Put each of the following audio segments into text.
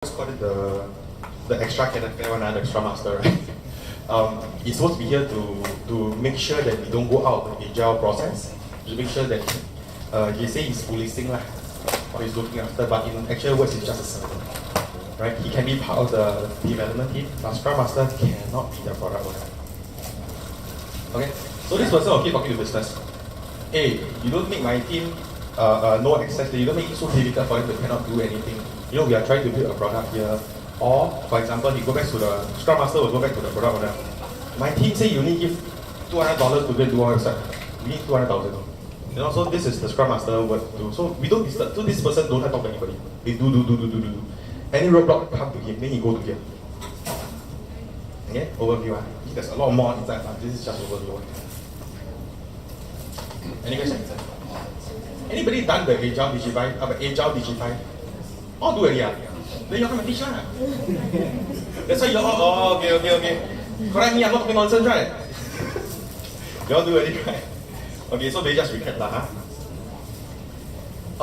Let's call it the extra character one, the extra master, right? He's supposed to be here to make sure that we don't go out of the agile process, to make sure that he say he's policing lah, or he's looking after, but in actual words, he's just a servant, right? He can be part of the development team, but Scrum Master cannot be the product owner. Okay, so this person will keep talking to business. Hey, you don't make my team no access, you don't make it so difficult for them to cannot do anything. You know, we are trying to build a product here. Or, for example, he go back to the Scrum Master will go back to the product owner. My team say you need give $200 to build our website. We need 200,000. You know, so this is the Scrum Master work do. So we don't disturb. So this person don't have to talk to anybody. They do. Any roadblock come to him, then he go to here. Okay, overview. There's a lot more inside, but this is just overview. Any questions? Anybody done the Agile Digify? All do it, yeah. Then you come and teach lah. That's why you all, okay. Correct me, I'm not talking nonsense, right? You all do it, right? Okay, so they just recap lah, huh?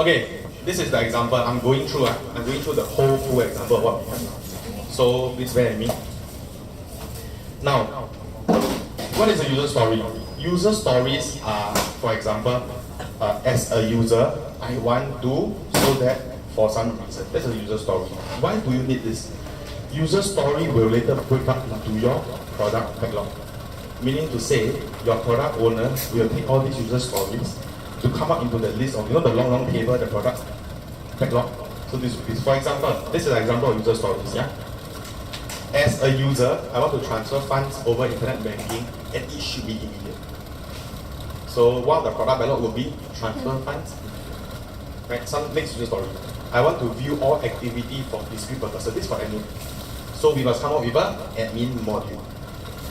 Okay, this is the example. I'm going through the whole full example of what we have now. So please bear with me. Now, what is a user story? User stories are, for example, as a user, I want to so that for some reason. That's a user story. Why do you need this? User story will later break up into your product backlog. Meaning to say, your product owner will take all these user stories to come up into the list of, the long table, the product backlog. So this is, for example, this is an example of user stories, yeah? As a user, I want to transfer funds over internet banking and it should be immediate. So one of the product backlog will be transfer funds. Right? Some next user story. I want to view all activity for discrete purposes. This is for admin. So we must come up with an admin module,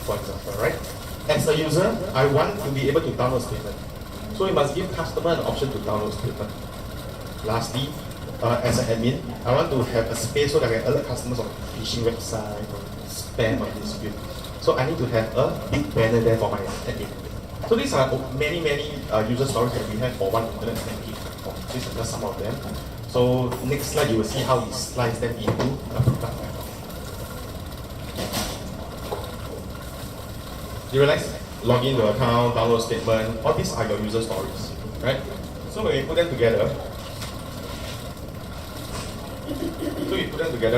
for example, right? As a user, I want to be able to download statement. So we must give customer an option to download statement. Lastly, as an admin, I want to have a space so that I can alert customers on phishing website, or spam or dispute. So I need to have a big banner there for my admin. So these are many user stories that we have for one internet banking platform. These are just some of them. So next slide, you will see how we slice them into a product backlog. You realize? Log in to account, download statement, all these are your user stories, right? So when we put them together,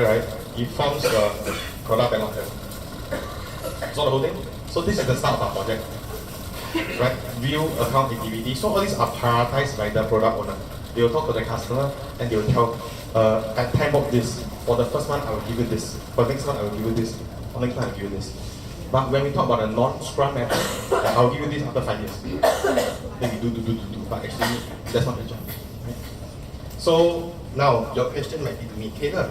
right, it forms the product backlog. So the whole thing. So this is the start of our project, right? View account activity. So all these are prioritized by the product owner. They will talk to the customer and they will tell, at time of this, for the first month I will give you this, for the next month I will give you this, for the next month I will give you this. But when we talk about a non-Scrum method, I will give you this after 5 years. Then we do, but actually that's not the job. Right? So now your question might be to me, Caleb,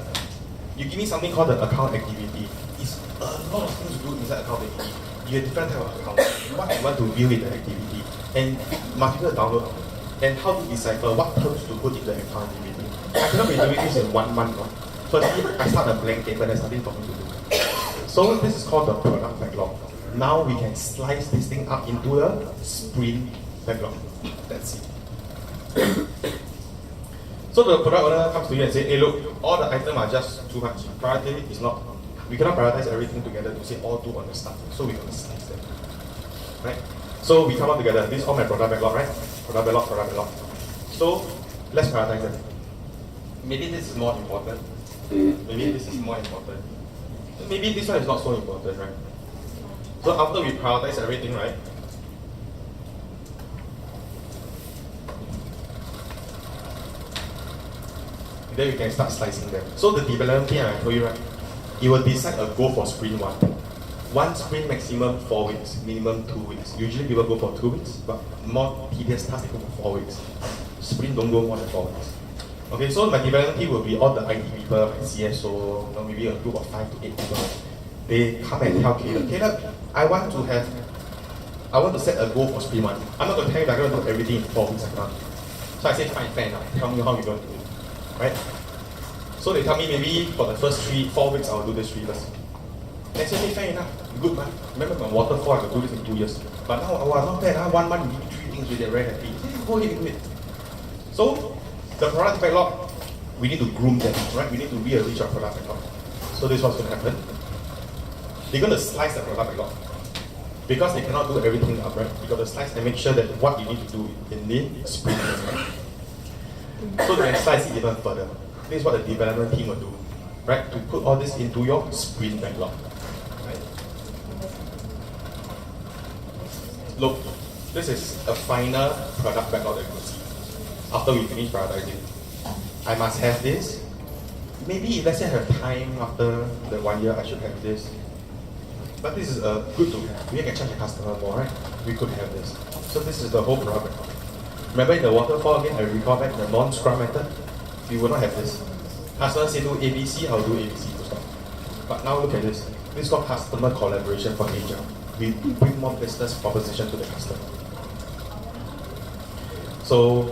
you give me something called the account activity. It's a lot of things to do inside account activity. You have different type of accounts. What I want to view in the activity, and multiple download. And how to decipher what terms to put in the account activity. I cannot be doing this in 1 month. No? Firstly, I start a blank paper and there's nothing for me to do. So this is called the product backlog. Now we can slice this thing up into a sprint backlog. That's it. So the product owner comes to you and says, hey look, all the items are just too much. Priority is not, we cannot prioritize everything together to say all do on the start. So we're going to slice them. Right? So we come up together. This is all my product backlog, right? Product backlog. So let's prioritize them. Maybe this is more important. Maybe this is more important. Maybe this one is not so important, right? So after we prioritize everything, right? Then we can start slicing them. So the development team, I told you, right? It will decide a goal for sprint 1. One sprint maximum 4 weeks, minimum 2 weeks. Usually people go for 2 weeks, but more tedious tasks they go for 4 weeks. Sprint don't go more than 4 weeks. Okay, so my development team will be all the IT people, like CSO, maybe a group of 5 to 8 people. They come and tell Caleb, I want to set a goal for sprint 1. I'm not going to tell you I'm going to do everything in 4 weeks. So I say, fine, fair enough. Tell me how you're going to do it, right? So they tell me maybe for the first 4 weeks I'll do this 3 first. I say, fair enough, good man. Remember my waterfall, I could do this in 2 years. But now, not bad, 1 month you give me 3 things, they're very happy. Go ahead and do it. So, the product backlog we need to groom them, right? We need to rearrange our product backlog. So this is what's going to happen. They're going to slice the product backlog. Because they cannot do everything up, right? You got to slice and make sure that what you need to do in the sprint. So they can slice it even further. This is what the development team will do, right? To put all this into your sprint backlog. Right? Look, this is a final product backlog that you will see after we finish prioritizing. I must have this. Maybe if let's say I have time after the 1 year, I should have this. But this is good to have. We can charge the customer more, right? We could have this. So this is the whole product. Remember in the waterfall again, I recall back the non-scrum method. We will not have this. Customer say do ABC, I'll do ABC to stop. But now look at this. This is called customer collaboration for Agile. We bring more business proposition to the customer. So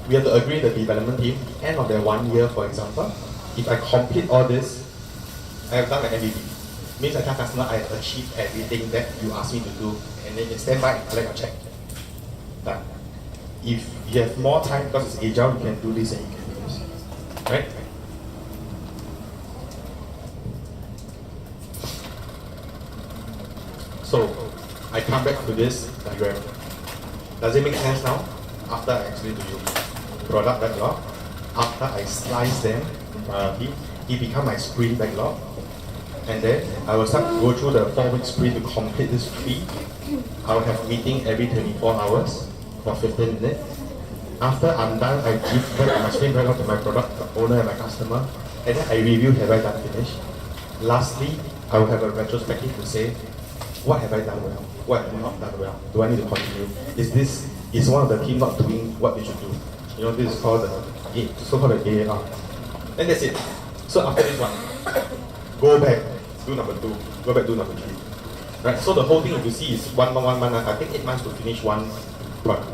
we have to agree the development team, end of their 1 year, for example, if I complete all this, I have done my MVP. Means I tell customer I have achieved everything that you asked me to do, and then you stand by and collect your check. Done. If you have more time because it's agile, you can do this and you can do this. Right? So I come back to this diagram. Does it make sense now? After I explain to you product backlog, after I slice them in priority, it becomes my sprint backlog. And then I will start to go through the 4-week sprint to complete this sprint. I will have meeting every 24 hours for 15 minutes. After I'm done, I give back my sprint backlog to my product owner and my customer. And then I review, have I done finished? Lastly, I will have a retrospective to say, what have I done well? What have I not done well? Do I need to continue? Is one of the team not doing what they should do? You know, this is called the so-called the AAR. And that's it. So after this one, go back. Do number 2, go back do number 3. Right, so the whole thing if you see is 1 month, I think 8 months to finish one product.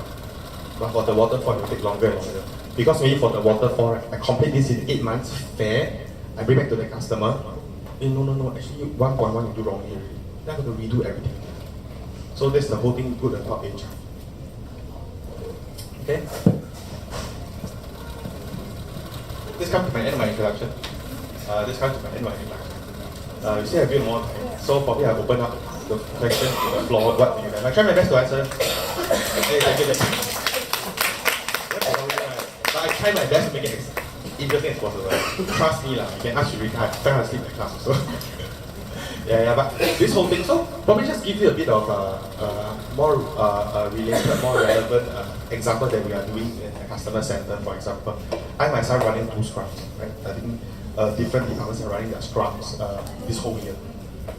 But for the waterfall, it will take longer and longer. Because maybe for the waterfall, right, I complete this in 8 months, fair, I bring back to the customer. No, actually 1.1 you do wrong here. Then I'm going to redo everything. So that's the whole thing good about HR. Okay? This comes to my end of my introduction. You still have a bit more time, so probably I'll open up the question to the floor. What do you have? I try my best to answer. But I try my best to make it as interesting as possible. Trust me, you can ask Eureka. I fell asleep in class also. But this whole thing, so probably just give you a bit of more related, more relevant example that we are doing in the customer center, for example. I myself running 2 scrums, right? I think different departments are running their scrums this whole year,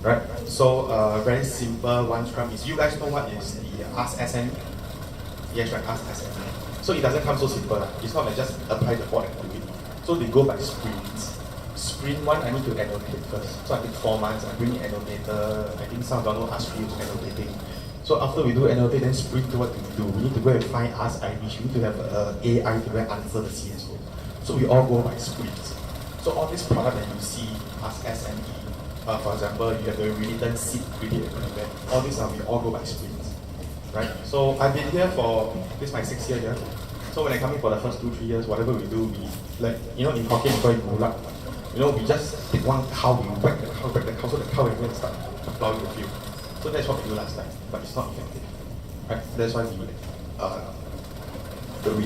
right? So very simple one scrum is, you guys know what is the Ask SME? Yes, right, Ask SME. So it doesn't come so simple. It's not like just apply the board and do it. So they go by sprints. Sprint 1, I need to annotate first. So I think 4 months, I bring in annotator. I think some of them know ask you to annotating. So after we do annotate, then sprint 2, what do? We need to go and find Ask Irish. We need to have AI to go and answer the CSO. So we all go by sprints. So all this product that you see, Ask SME, for example, you have the written seed, create event. All these we all go by sprints, right? So I've been here for, this is my 6th year here. So when I come in for the first 2-3 years, whatever we do, we, like, you know, in Hokkien we call it mulak. You know, we just take one cow, we whack the cow, so the cow will start plowing the field. So that's what we do last time, but it's not effective, right? That's why we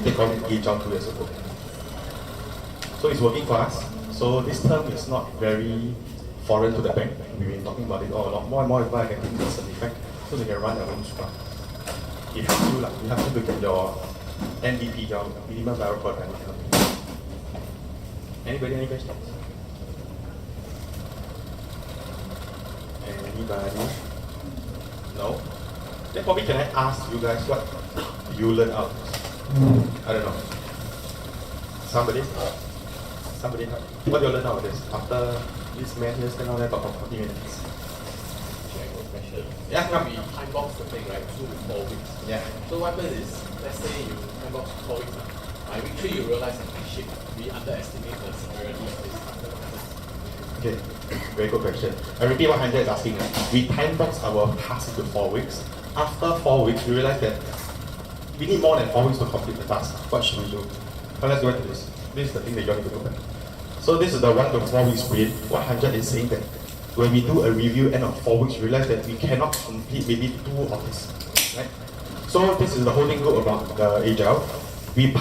take on it agile 2 years ago. So it's working for us. So this term is not very foreign to the bank. We've been talking about it all along. More and more people are getting this certificate so they can run their own scrum. It helps you, you have to look at your MVP, your minimum viable product. Anybody, any questions? Anybody? No? Then probably can I ask you guys what you learned out? I don't know. Somebody? What do you learn out of this? After this man here stand out there talk for 40 minutes. Yeah, come. We time box the thing, right? 2 to 4 weeks. Yeah. So what happens is, let's say you time box 4 weeks. By week 3 you realize that shit, we underestimate the severity of this. Okay, very good question. I repeat what Andrea is asking. We time box our task into 4 weeks. After 4 weeks, we realize that we need more than 4 weeks to complete the task. What should we do? Well, let's go into this. This is the thing that you have to look at. So this is the 1 to 4 week sprint. 100 is saying that when we do a review end of 4 weeks, we realize that we cannot complete maybe 2 of this. Right? So this is the whole thing good about the agile. We